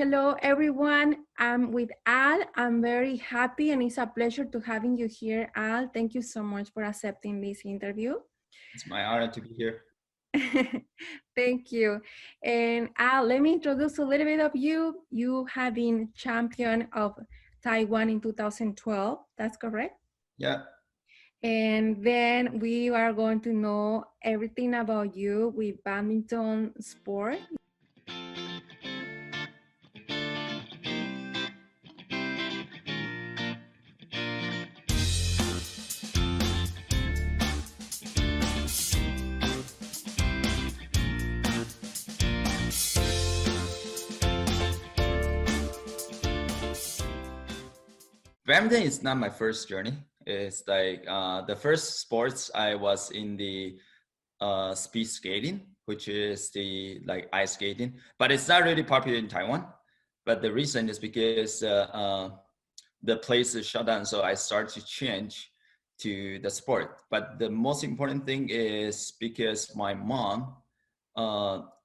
Hello, everyone. I'm with Al. I'm very happy and it's a pleasure to having you here, Al. Thank you so much for accepting this interview. It's my honor to be here. Thank you. And Al, let me introduce a little bit of you. You have been champion of Taiwan in 2012. That's correct? Yeah. And then we are going to know everything about you with badminton sport. Badminton is not my first journey. It's like the first sports I was in the speed skating, which is the like ice skating, but it's not really popular in Taiwan. But the reason is because the place is shut down, so I start to change to the sport. But the most important thing is because my mom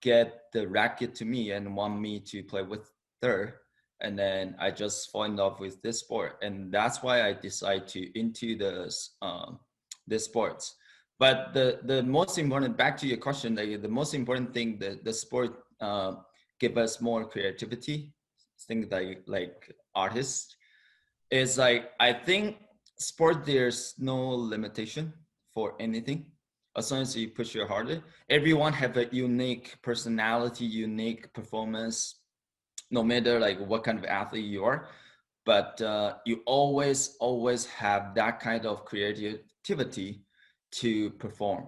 get the racket to me and want me to play with her, and then I just fall in love with this sport, and that's why I decide to into the sports. But the most important, back to your question, the most important thing, the sport give us more creativity, things like artists, is like I think sport there's no limitation for anything as long as you push your harder. Everyone have a unique personality, unique performance, no matter like what kind of athlete you are. But you always have that kind of creativity to perform.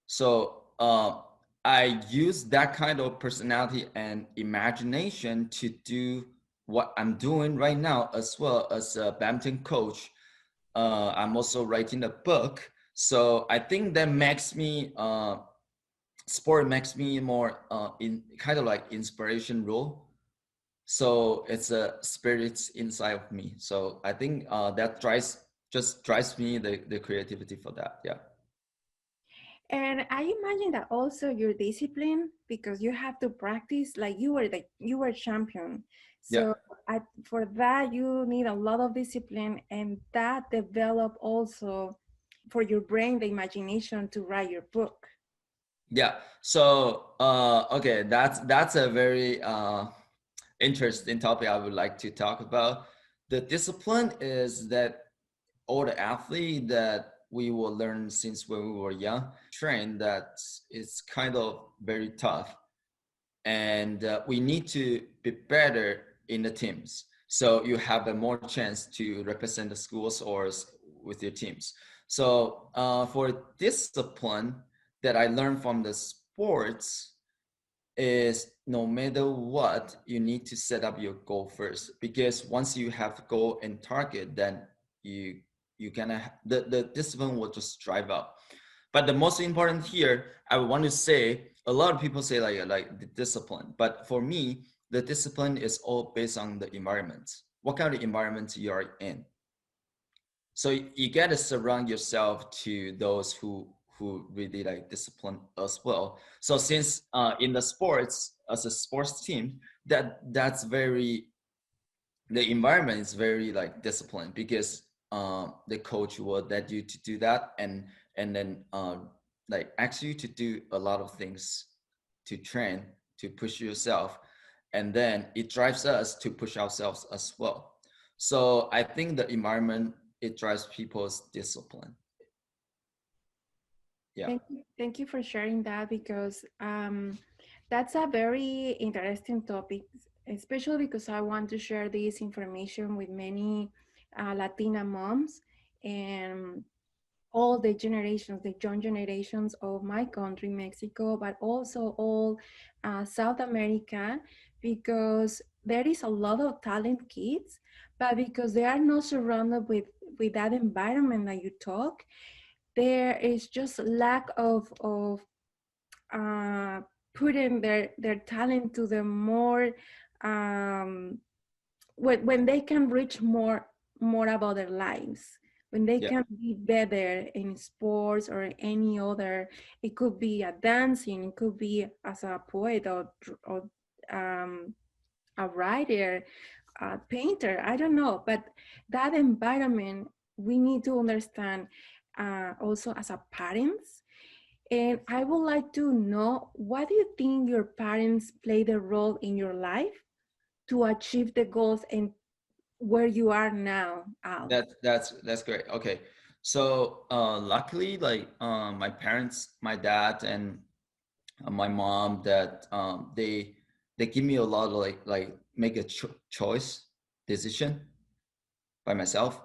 So I use that kind of personality and imagination to do what I'm doing right now, as well as a badminton coach. I'm also writing a book. So I think that makes me sport makes me more in kind of like inspiration role. So it's a spirits inside of me. So I think that drives me the creativity for that. Yeah. And I imagine that also your discipline, because you have to practice like you were champion. Yeah. So for that you need a lot of discipline, and that develop also for your brain the imagination to write your book. Yeah. So okay, that's a very interesting topic I would like to talk about. The discipline is that all the athlete that we will learn since when we were young train that it's kind of very tough, and we need to be better in the teams so you have a more chance to represent the schools or with your teams. So for discipline that I learned from the sports is no matter what, you need to set up your goal first, because once you have the goal and target, then you the discipline will just drive up. But the most important here, I want to say, a lot of people say like the discipline, but for me, the discipline is all based on the environment. What kind of environment you are in. So you got to surround yourself to those who really like discipline as well. So since in the sports, as a sports team, that's very, the environment is very like disciplined, because the coach will let you to do that, and then like ask you to do a lot of things to train, to push yourself, and then it drives us to push ourselves as well. So I think the environment, it drives people's discipline. Yeah. Thank you for sharing that, because that's a very interesting topic, especially because I want to share this information with many Latina moms and all the generations, the young generations of my country, Mexico, but also all South America, because there is a lot of talent kids, but because they are not surrounded with that environment that you talk, there is just lack of uh, putting their talent to the more um, when they can reach more about their lives, when they Yeah. can be better in sports or any other. It could be a dancing, it could be as a poet or a writer, a painter, I don't know, but that environment we need to understand also as a parents. And I would like to know, what do you think your parents played a role in your life to achieve the goals and where you are now, Al? That's great. Okay, so luckily, like my parents, my dad and my mom, that they give me a lot of like make a choice decision by myself.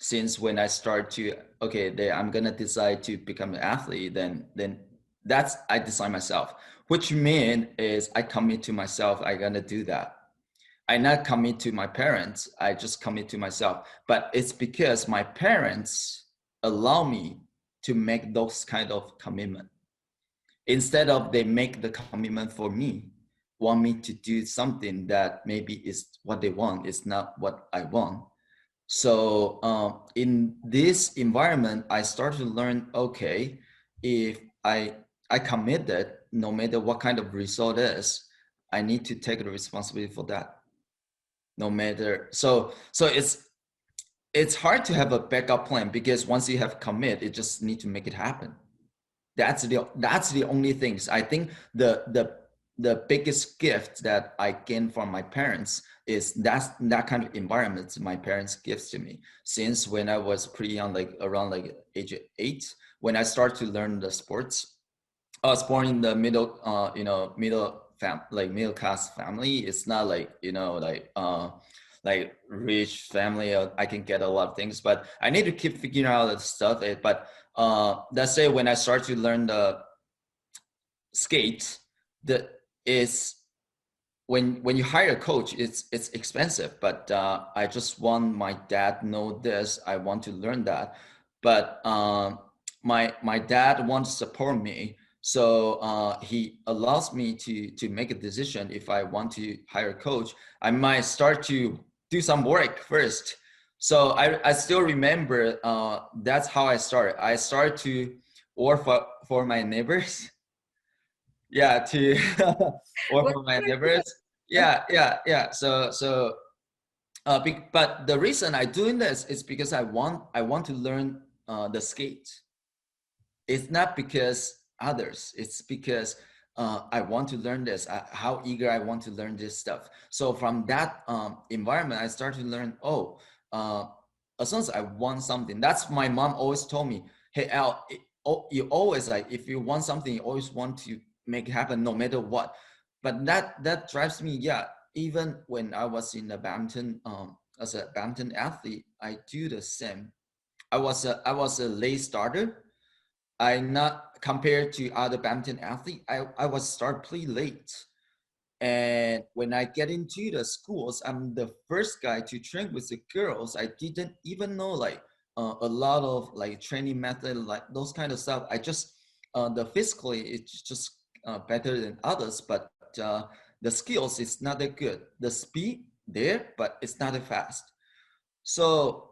Since when I start to, okay, I'm gonna decide to become an athlete, then that's I decide myself, which mean is I commit to myself. I gonna do that. I not commit to my parents. I just commit to myself. But it's because my parents allow me to make those kind of commitment. Instead of they make the commitment for me, want me to do something that maybe is what they want, is not what I want. So in this environment, I started to learn, okay, if I committed, no matter what kind of result is, I need to take the responsibility for that. No matter, so it's hard to have a backup plan, because once you have commit, it just need to make it happen. That's the only things. I think the biggest gift that I gained from my parents is that kind of environment my parents gives to me since when I was pretty young, like around like age 8, when I started to learn the sports. I was born in the middle, like middle class family. It's not like like rich family. I can get a lot of things, but I need to keep figuring out the stuff. But let's say when I start to learn the skate, the is when you hire a coach, it's expensive. But I just want my dad know this. I want to learn that, but my dad wants to support me, so he allows me to make a decision. If I want to hire a coach, I might start to do some work first. So I still remember that's how I started. I started to work for my neighbors. Yeah, to work What? for my neighbors. Yeah. So but the reason I doing this is because I want to learn the skate. It's not because others. It's because I want to learn this. How eager I want to learn this stuff. So from that environment, I started to learn. Oh, uh, as long as I want something, that's my mom always told me. Hey Al, you always like if you want something, you always want to make it happen, no matter what. But that drives me. Yeah, even when I was in the badminton, as a badminton athlete, I do the same. I was a late starter. I not compared to other badminton athlete. I was start pretty late, and when I get into the schools, I'm the first guy to train with the girls. I didn't even know like a lot of like training method, like those kind of stuff. I just the physically it's just better than others, but the skills is not that good. The speed there, but it's not that fast. So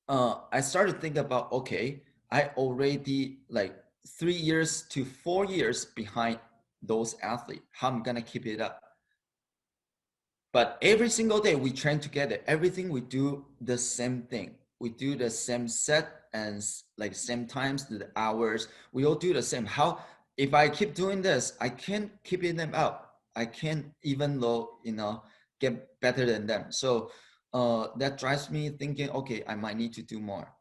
I started thinking about, okay, I already like 3 years to 4 years behind those athletes. How I'm gonna keep it up? But every single day we train together. Everything we do the same thing. We do the same set and like same times, the hours. We all do the same. How if I keep doing this, I can't keep them up. I can't even though get better than them. So that drives me thinking, okay, I might need to do more.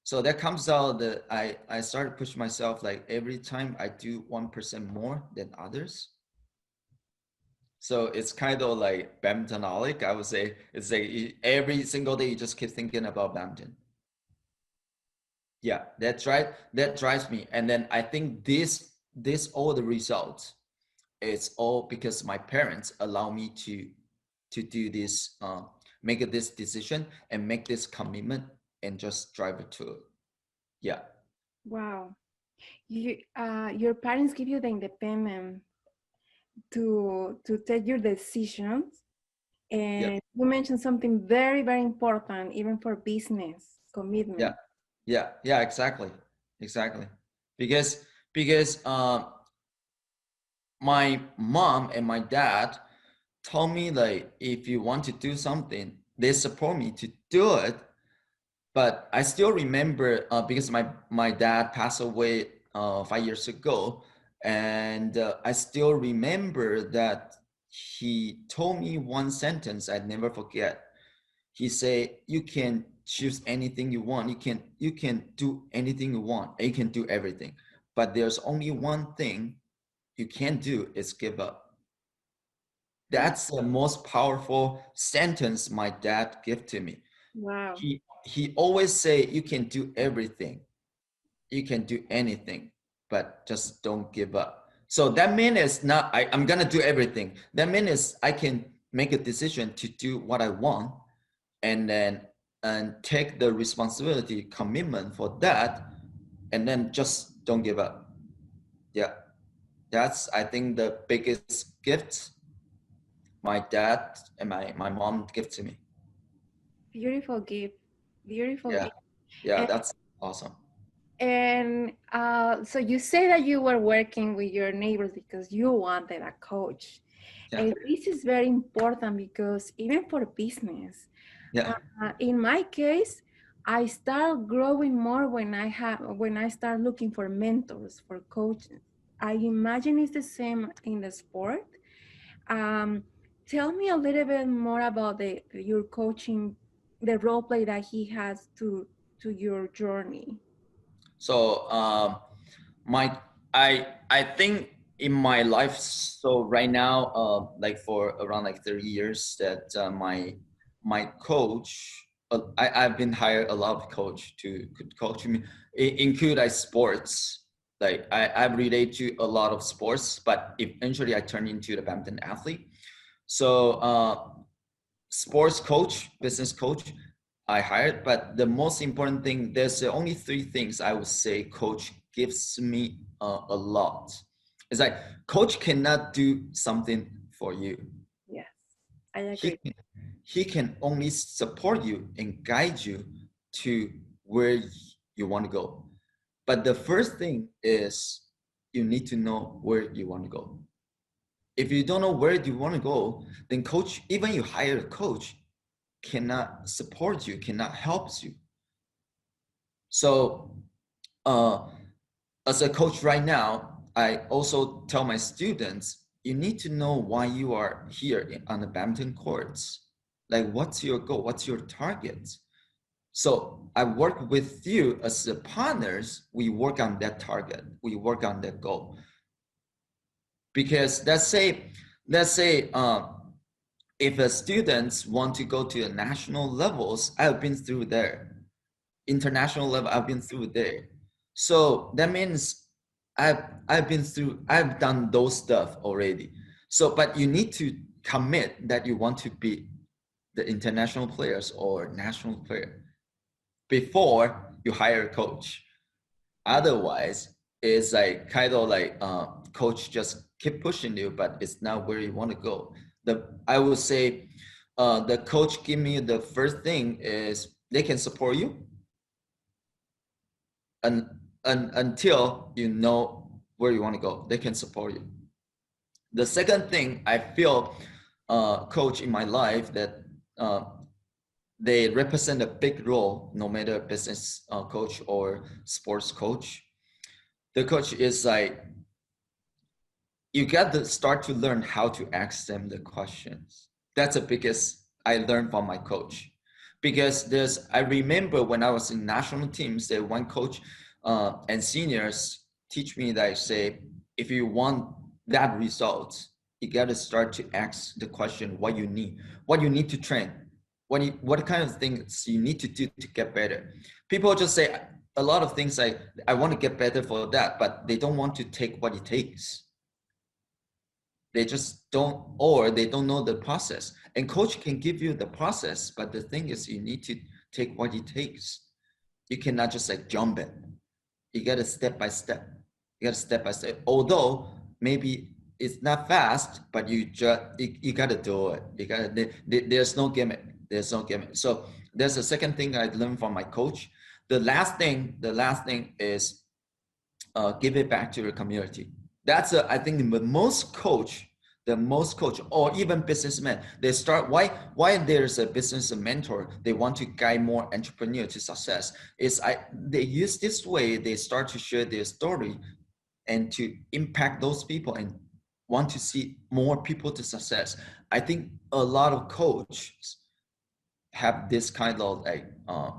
So that comes out that I started pushing myself like every time I do 1% more than others. So it's kind of like badmintonolic. I would say it's like every single day you just keep thinking about badminton. Yeah, that's right. That drives me. And then I think this all the results, it's all because my parents allow me to do this, make this decision and make this commitment and just drive it to it. Yeah. Wow. Your parents give you the independence to take your decisions. Yeah. And you mentioned something very, very important, even for business Yeah. commitment. Yeah, exactly. Because my mom and my dad told me like if you want to do something, they support me to do it. But I still remember because my dad passed away 5 years ago, and I still remember that he told me one sentence I never forget. He said, "You can choose anything you want. You can do anything you want. And you can do everything, but there's only one thing you can't do is give up." That's the most powerful sentence my dad gave to me. Wow. He always say you can do everything, you can do anything, but just don't give up. So that means it's not I'm gonna do everything. That means I can make a decision to do what I want, and then and take the responsibility, commitment for that, and then just don't give up. Yeah, that's I think the biggest gift my dad and my mom give to me. Beautiful gift. Beautiful Yeah, gift. yeah, that's awesome. And so you say that you were working with your neighbors because you wanted a coach. Yeah, And this is very important because even for business, yeah. in my case, I start growing more when I start looking for mentors, for coaches. I imagine it's the same in the sport. Um, Tell me a little bit more about the your coaching, the role play that he has to your journey. So my I think in my life, so right now like for around like 30 years that my coach I've been hired a lot of coach to could coach me, include like sports. Like I relate to a lot of sports, but eventually I turned into the badminton athlete. So sports coach, business coach, I hired. But the most important thing, there's only three things I would say coach gives me a lot. It's like coach cannot do something for you. Yes, I He agree. can, he can only support you and guide you to where you want to go. But the first thing is you need to know where you want to go. If you don't know where you want to go, then coach, even you hire a coach, cannot support you, cannot help you. So uh, as a coach right now, I also tell my students, you need to know why you are here on the badminton courts. Like what's your goal? What's your target? So I work with you as the partners. We work on that target. We work on that goal. Because let's say if the students want to go to the national levels, I've been through there. International level, I've been through there. So that means I've done those stuff already. So, but you need to commit that you want to be the international players or national player before you hire a coach. Yeah. Otherwise, it's like kind of like coach just keep pushing you, but it's not where you want to go. I would say the coach give me the first thing is they can support you and, until you know where you want to go. They can support you. The second thing I feel coach in my life that uh, they represent a big role, no matter business coach or sports coach. The coach is like you got to start to learn how to ask them the questions. That's the biggest I learned from my coach. Because I remember when I was in national teams, that one coach and seniors teach me that say, if you want that result, you got to start to ask the question, what you need to train, what kind of things you need to do to get better. People just say a lot of things like, I want to get better for that, but they don't want to take what it takes. They just don't, or they don't know the process. And coach can give you the process, but the thing is you need to take what it takes. You cannot just like jump it. You got to step by step. You got to step by step. Although maybe it's not fast, but you got to do it. You got to, there's no gimmick. There's no gimmick. So there's a second thing I learned from my coach. The last thing is give it back to your community. That's I think the most coach the most coach or even businessmen, they start, why there's a business mentor, they want to guide more entrepreneur to success, is they use this way, they start to share their story and to impact those people and want to see more people to success. I think a lot of coaches have this kind of like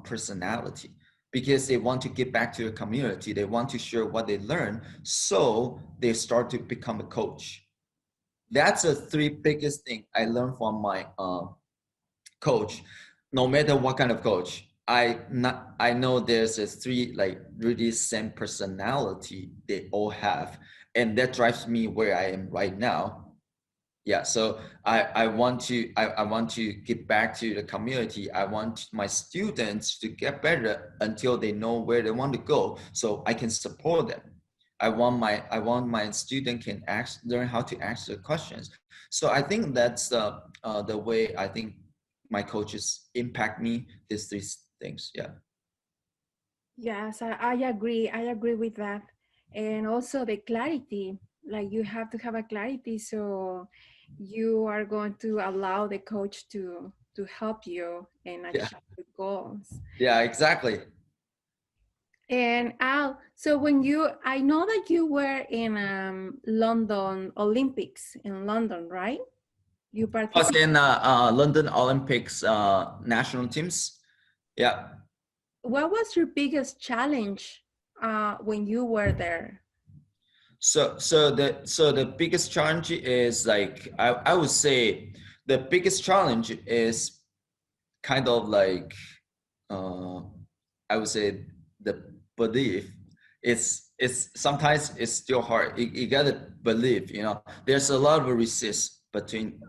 personality because they want to give back to the community, they want to share what they learn, so they start to become a coach. That's the three biggest thing I learned from my coach. No matter what kind of coach, I know there's a three like really same personality they all have, and that drives me where I am right now. Yeah, so I want to I want to give back to the community. I want my students to get better until they know where they want to go, so I can support them. I want my student can learn how to answer questions. So I think that's the way I think my coaches impact me. These things. Yeah. Yes, I agree. I agree with that. And also the clarity, like you have to have a clarity so you are going to allow the coach to help you and Yeah. achieve the goals. Yeah. Exactly. And Al, so when I know that you were in London Olympics in London, right? You I was participated. in London Olympics national teams. Yeah. What was your biggest challenge when you were there? So the biggest challenge is like I would say the biggest challenge is kind of like uh, I would say the belief. It's sometimes it's still hard. You gotta believe. You know, there's a lot of resist between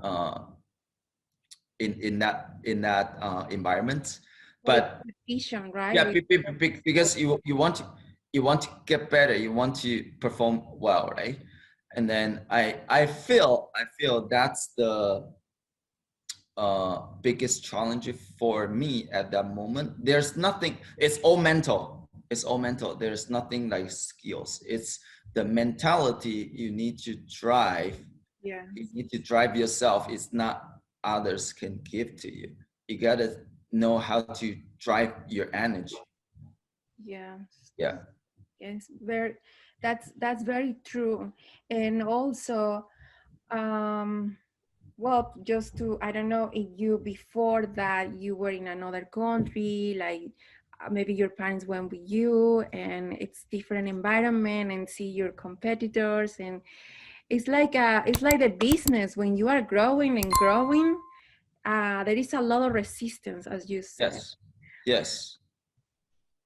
in that environment, Or the but competition, right? yeah, With because you want to get better, you want to perform well, right? And then I feel that's the biggest challenge for me at that moment. There's nothing. It's all mental. It's all mental. There's nothing like skills. It's the mentality you need to drive. You yes, need to drive yourself. It's not others can give to you. You gotta know how to drive your energy. yes, Yeah. yes. Very, that's very true. And also, um, well, just to I don't know if you before that you were in another country, like maybe your parents went with you, and it's different environment, and see your competitors, and it's like the business when you are growing and growing. There is a lot of resistance, as you said. Yes. Yes.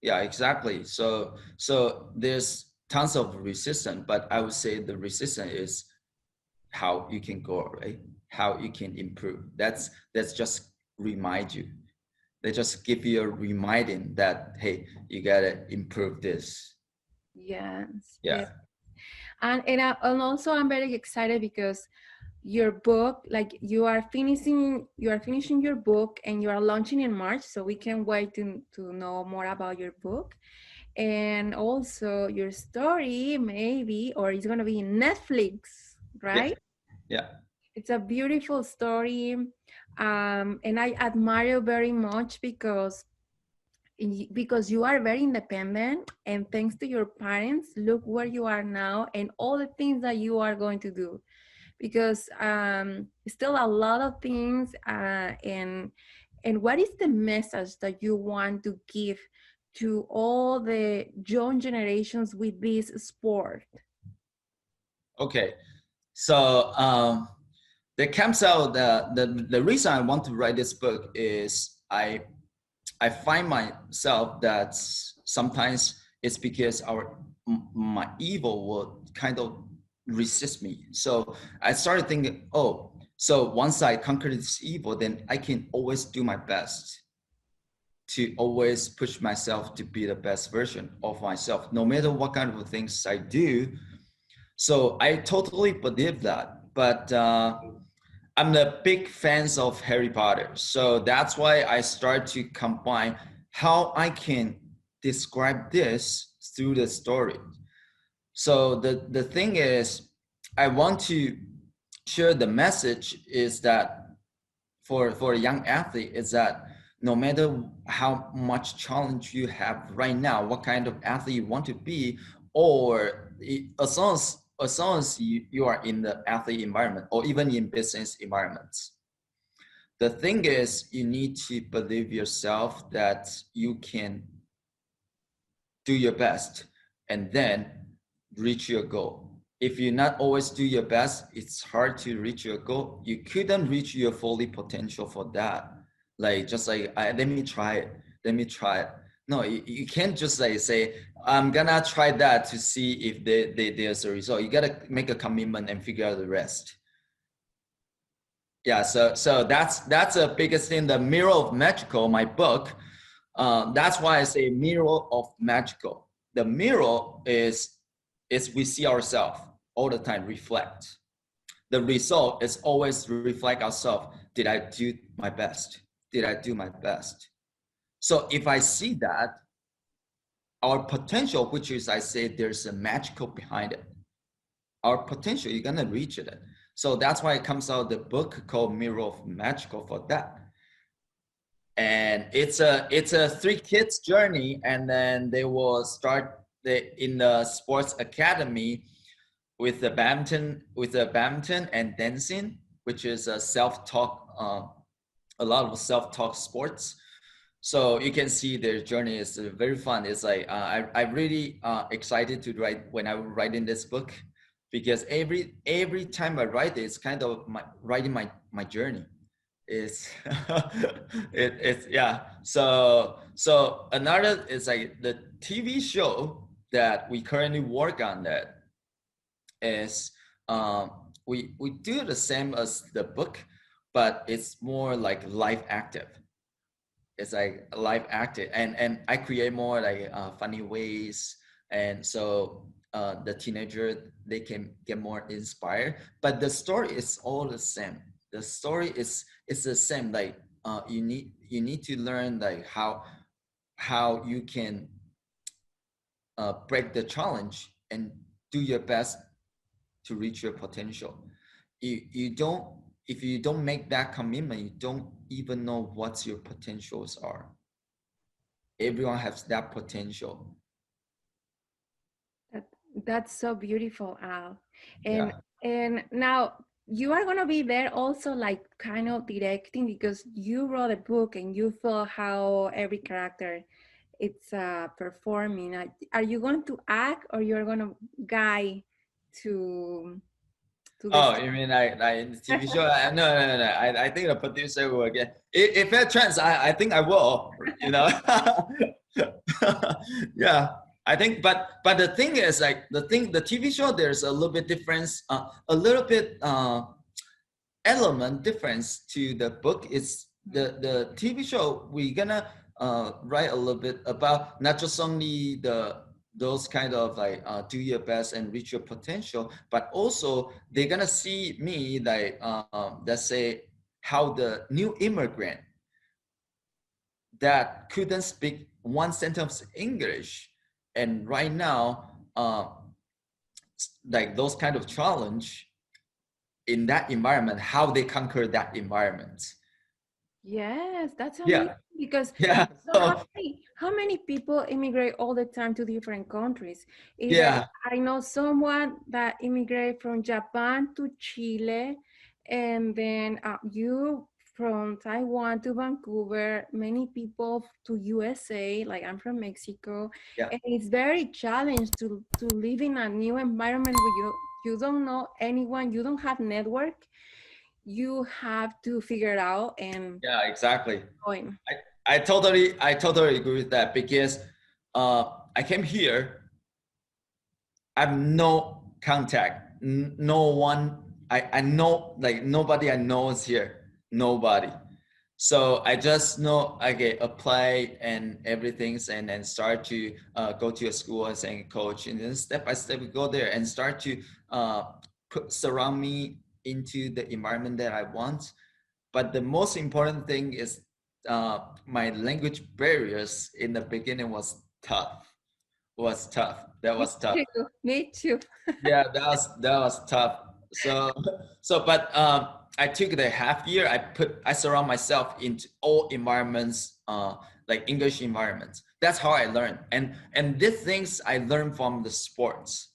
Yeah, exactly. So there's tons of resistance, but I would say the resistance is how you can go, right? How you can improve. That's just remind you. They just give you a reminding that hey, you gotta improve this. Yes, Yeah. yes. And also I'm very excited because your book, like you are finishing your book and you are launching in March, so we can wait to know more about your book. And also your story maybe, or it's gonna be in Netflix, Yeah. right? Yeah. It's a beautiful story. And I admire you very much because you are very independent, and thanks to your parents, look where you are now and all the things that you are going to do, because still a lot of things, and what is the message that you want to give to all the young generations with this sport? Okay. So that comes out the reason I want to write this book is I find myself that sometimes it's because my evil will kind of resist me. So I started thinking, oh, so once I conquer this evil, then I can always do my best to always push myself to be the best version of myself, no matter what kind of things I do. So I totally believe that. But I'm the big fans of Harry Potter. So that's why I start to combine how I can describe this through the story. So the thing is, I want to sure the message is that for a young athlete is that no matter how much challenge you have right now, what kind of athlete you want to be, or as long as you are in the athlete environment or even in business environments, the thing is you need to believe yourself that you can do your best and then reach your goal. If you not always do your best, it's hard to reach your goal. You couldn't reach your fully potential for that. Like just like let me try it. Let me try it. No, you can't just like say I'm gonna try that to see if there's a result. You gotta make a commitment and figure out the rest. Yeah, so that's the biggest thing. The Mirror of Magical, my book. That's why I say mirror of magical. The mirror is we see ourselves all the time, reflect. The result is always reflect ourselves. Did I do my best? Did I do my best? So if I see that, our potential, which is I say there's a magical behind it. Our potential, you're gonna reach it. So that's why it comes out the book called Mirror of Magical for that. And it's a three kids journey, and then they will start in the sports academy with the badminton and dancing, which is a self-talk, a lot of self-talk sports. So you can see their journey is very fun. It's like I really excited to write when I was writing this book, because every time I write it, it's kind of writing my journey. It's it's yeah. So another is like the TV show that we currently work on, that is we do the same as the book, but it's more like live active. It's like live active, and I create more like funny ways, and so the teenager, they can get more inspired, but the story is all the same. The story is the same. Like you need to learn like how you can break the challenge and do your best to reach your potential. You don't, if you don't make that commitment, you don't even know what your potentials are. Everyone has that potential. That, that's so beautiful, Al. And Yeah. and now you are gonna be there also, like kind of directing, because you wrote a book and you feel how every character it's performing. Are you going to act, or you're gonna guide to the Oh, you mean like in the TV show? No. I think the producer will get. If that chance, I think I will. You know. Yeah, I think. But the thing is, like the TV show, there's a little bit difference. A little bit element difference to the book. It's the TV show. We're gonna write a little bit about not just only those kind of like do your best and reach your potential, but also they're gonna see me like let's say how the new immigrant that couldn't speak one sentence English, and right now like those kind of challenge in that environment, how they conquer that environment. Yes, that's amazing, Yeah, because yeah. so So how many people immigrate all the time to different countries? Either yeah, I know someone that immigrate from Japan to Chile, and then you from Taiwan to Vancouver, many people to USA, like I'm from Mexico, yeah, and it's very challenged to live in a new environment where you don't know anyone, you don't have network, you have to figure it out and yeah. Exactly. going. I totally agree with that, because I came here. I have no contact, no one. I know like nobody I know is here. Nobody. So I just know I get apply and everything, and then start to go to a school as a coach, and then step by step we go there and start to surround me into the environment that I want. But the most important thing is my language barriers in the beginning was tough. Was tough. That Me was tough. too. Me too. Yeah, that was tough. So but I took the half year. I surround myself into all environments, like English environments. That's how I learn. And these things I learn from the sports.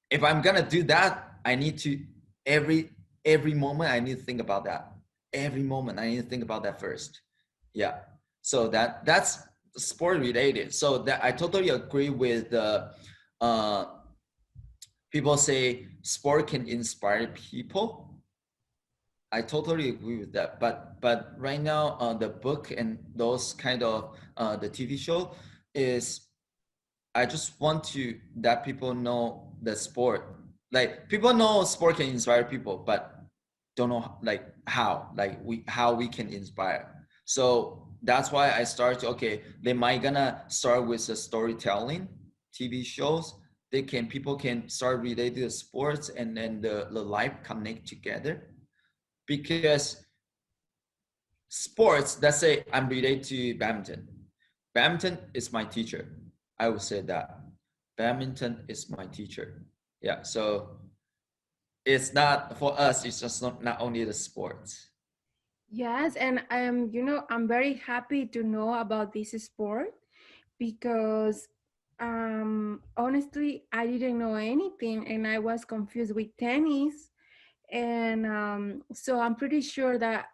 If I'm gonna do that, I need to every every moment I need to think about that. Every moment I need to think about that first. Yeah. So that's sport related. So that I totally agree with the uh, people say sport can inspire people. I totally agree with that. But right now, the book and those kind of the TV show is I just want to that people know the sport. Like people know sport can inspire people, but don't know like how, like how we can inspire. So that's why I started. Okay, they might gonna start with the storytelling TV shows. They can people can start related to sports and then the life connect together because sports. Let's say I'm related to badminton. Badminton is my teacher. I would say that badminton is my teacher. Yeah, so it's not for us. It's just not only the sports. Yes, and I'm very happy to know about this sport because honestly, I didn't know anything and I was confused with tennis. And so I'm pretty sure that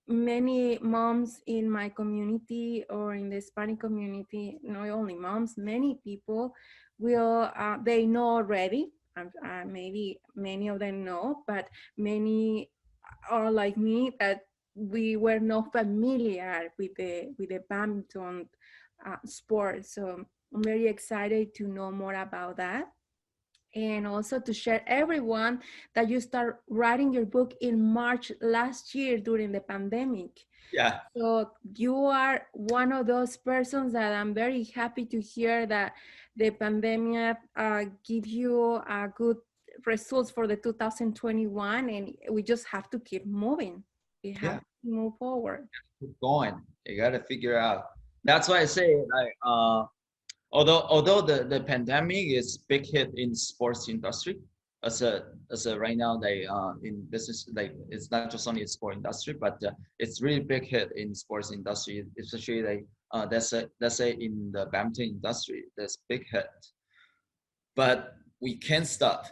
many moms in my community or in the Hispanic community, not only moms, many people will, they know already. Maybe many of them know, but many are like me that we were not familiar with the badminton sport. So I'm very excited to know more about that and also to share everyone that you start writing your book in March last year during the pandemic. Yeah, So you are one of those persons that I'm very happy to hear that the pandemic give you good results for the 2021, and we just have to keep moving. We have yeah. to move forward. Keep going. You gotta figure out. That's why I say like although the pandemic is big hit in sports industry as a right now they in business like it's not just only in sport industry but it's really big hit in sports industry especially like let's say in the badminton industry there's big hit but we can't stop.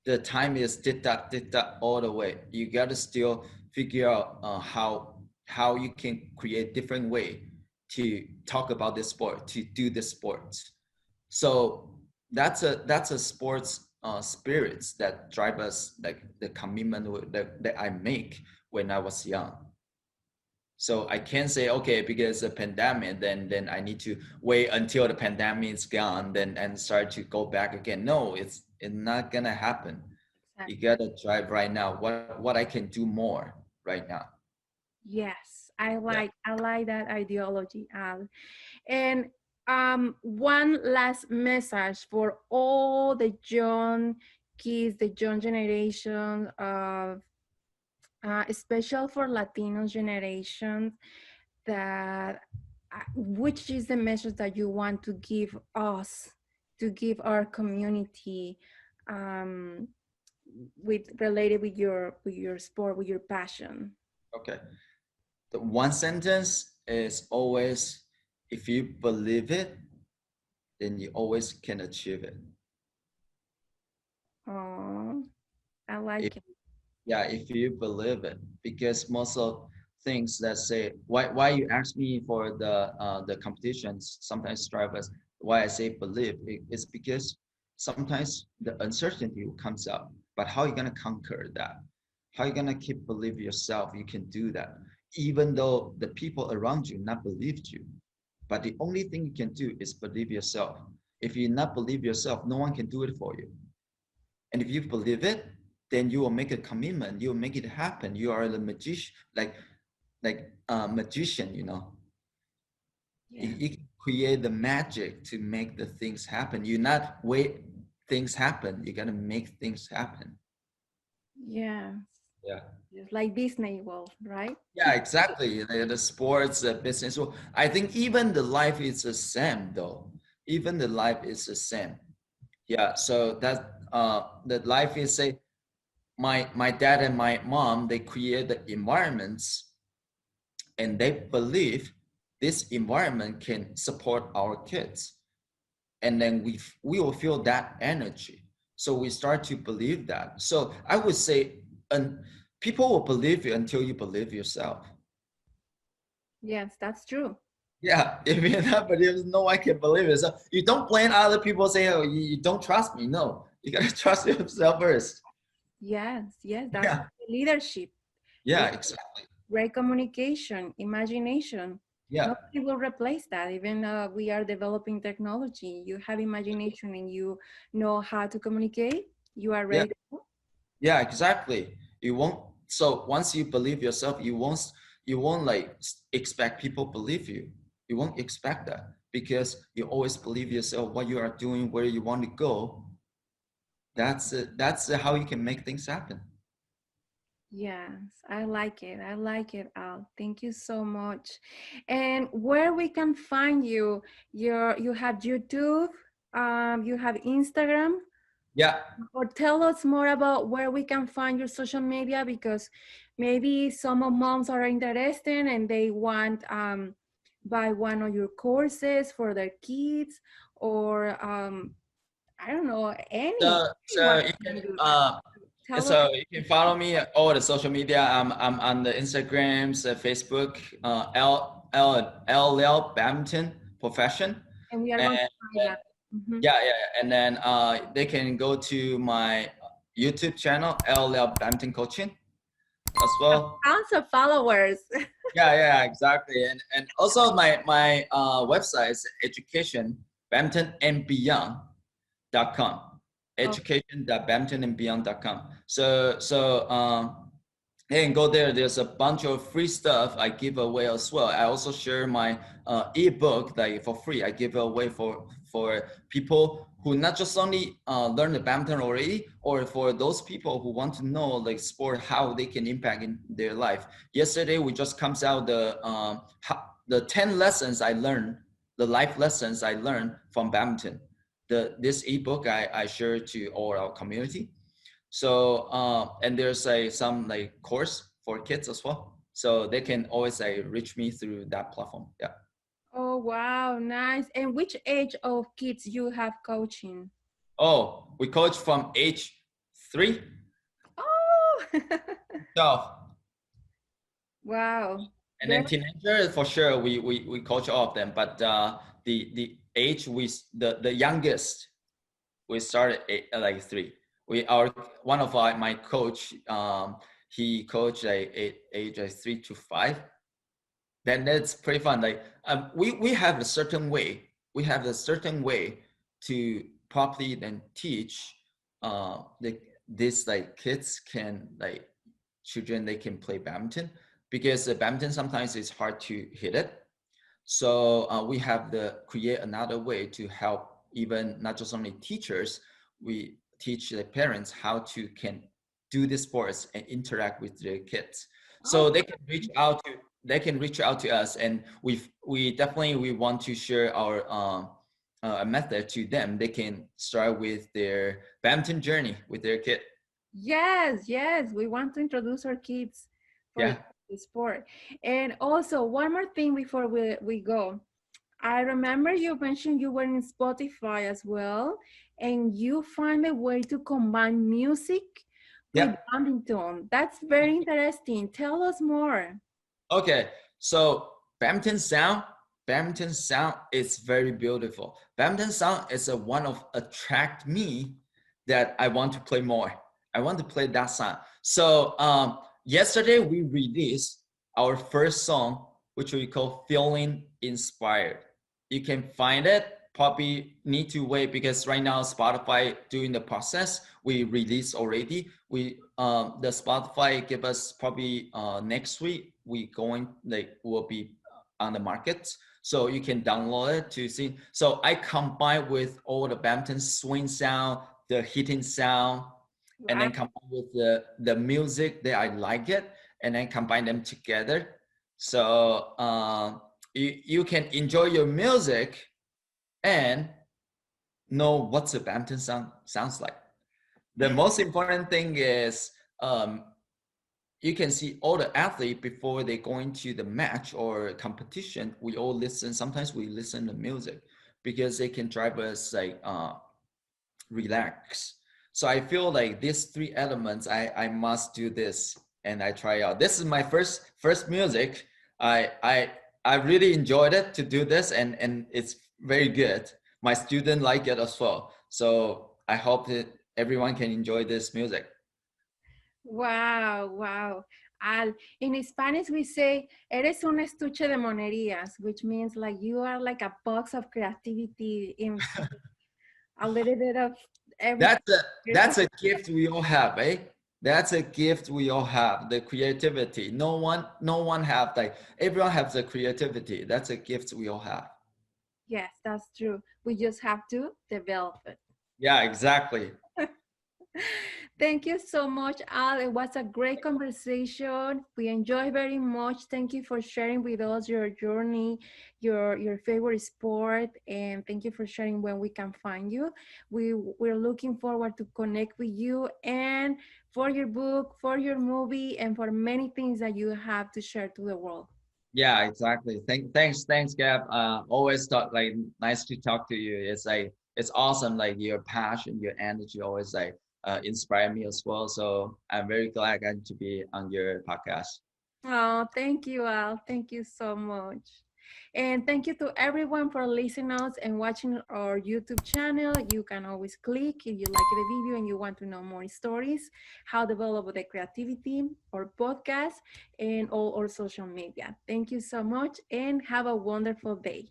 The time is tick tock all the way. You got to still figure out how you can create different way to talk about this sport, to do the sports. So that's a sports spirits that drive us, like the commitment that I make when I was young. So I can't say okay because the pandemic, then I need to wait until the pandemic is gone, then and start to go back again. No, it's not gonna happen. You Exactly. gotta drive right now. What I can do more right now. Yes, Yeah, I like that ideology, Al. And one last message for all the young kids, the young generation of, especially for Latino generations, that which is the message that you want to give us, to give our community, um, with related with your sport, with your passion. okay. The one sentence is always if you believe it, then you always can achieve it. Oh, I If like it. yeah, if you believe it, because most of things that say why you ask me for the competitions sometimes drivers why I say believe it's because sometimes the uncertainty comes up, but how are you gonna conquer that? How are you gonna keep believe yourself you can do that even though the people around you not believed you? But the only thing you can do is believe yourself. If you not believe yourself, no one can do it for you. And if you believe it, then you will make a commitment. You will make it happen. You are the magician, like a magician. Yeah. You can create the magic to make the things happen. You not wait things happen. You gotta make things happen. Yeah. Yeah. Just like Disney World, right? Yeah, exactly. The sports, business. So I think even the life is the same, though. Even the life is the same. Yeah. So that the life is say my dad and my mom, they create the environments, and they believe this environment can support our kids, and then we will feel that energy, so we start to believe that. So I would say, and people will believe you until you believe yourself. Yes, that's true. Yeah, if you're not believe, no one can believe it. So you don't blame other people saying, oh, you don't trust me. No, you gotta trust yourself first. Yes, yes, that's Yeah, leadership. yeah, It's exactly. great communication, imagination. Yeah, Nobody will replace that. Even we are developing technology. You have imagination and you know how to communicate. You are yeah, ready to go. yeah, exactly. You won't. So once you believe yourself, you won't like expect people believe you. You won't expect that because you always believe yourself, what you are doing, where you want to go. That's it. That's how you can make things happen. Yes, I like it. I like it, Al. Thank you so much. And where we can find you? You have YouTube, you have Instagram, Yeah. or tell us more about where we can find your social media because maybe some of moms are interested and they want buy one of your courses for their kids or I don't know So anyone you can can do that. Tell us. follow me at all the social media. I'm on the Instagrams, Facebook, L Badminton Profession, And we are and going to find then, that. Mhm. yeah, yeah, and then they can go to my YouTube channel, L Badminton Coaching as well. Tons of followers. Yeah, yeah, exactly, and also my website is education badminton and beyond.com, Oh, education.badmintonandbeyond.com. So you can go there. There's a bunch of free stuff I give away as well. I also share my ebook like for free. I give away for people who not just only learn the badminton already, or for those people who want to know like sport, how they can impact in their life. Yesterday we just comes out the 10 lessons I learned, the life lessons I learned from badminton. This ebook I share to all our community. So and there's some like course for kids as well, so they can always reach me through that platform. Yeah. oh wow, nice. And which age of kids you have coaching? Oh, we coach from age 3 Oh, 12, wow. and Very then teenager for sure. We coach all of them, but the age the youngest we started like 3. We our one of my coach, he coached like age like 3 to 5. Then that's pretty fun. Like we have a certain way. We have a certain way to properly then teach this like kids can like children, they can play badminton, because the badminton sometimes it's hard to hit it. So we have to create another way to help even not just only teachers, we teach the parents how to can do the sports and interact with their kids. oh So they can reach out to us, and we definitely we want to share our method to them. They can start with their badminton journey with their kid. yes, yes. We want to introduce our kids for Yeah. the sport. And also one more thing before we go. I remember you mentioned you were in Spotify as well, and you find a way to combine music with Yeah. badminton. That's very interesting. Tell us more. Okay, so badminton sound is very beautiful. Badminton sound is a one of attract me that I want to play more. I want to play that sound. So yesterday we released our first song, which we call "Feeling Inspired." You can find it. Probably need to wait because right now Spotify doing the process. We released already. We the Spotify give us probably next week. We going like will be on the market, so you can download it to see. So I combine with all the badminton swing sound, the hitting sound, and Wow. then combine with the music that I like it, and then combine them together. So you can enjoy your music and know what the badminton sounds like. The most important thing is um, you can see all the athlete before they go into the match or competition. We all listen. Sometimes we listen to music because they can drive us like relax. So I feel like these three elements, I must do this and I try out. This is my first music. I really enjoyed it to do this and it's very good. My student like it as well. So I hope that everyone can enjoy this music. Wow, wow. Al, in Spanish we say, eres un estuche de monerías, which means like you are like a box of creativity in a little bit of everything. That's a that's a gift we all have, eh? That's a gift we all have. The creativity. No one have like everyone has the creativity. That's a gift we all have. Yes, that's true. We just have to develop it. Yeah, exactly. Thank you so much, Al. It was a great conversation. We enjoyed very much. Thank you for sharing with us your journey, your favorite sport, and thank you for sharing when we can find you. We're looking forward to connect with you and for your book, for your movie, and for many things that you have to share to the world. Yeah, exactly. Thanks, Gab. Always talk like nice to talk to you. It's like it's awesome. Like your passion, your energy always like inspire me as well. So I'm very glad I got to be on your podcast. Oh, thank you, Al. Thank you so much. And thank you to everyone for listening us and watching our YouTube channel. You can always click if you like the video and you want to know more stories, how develop the creativity, or podcast, and all our social media. Thank you so much and have a wonderful day.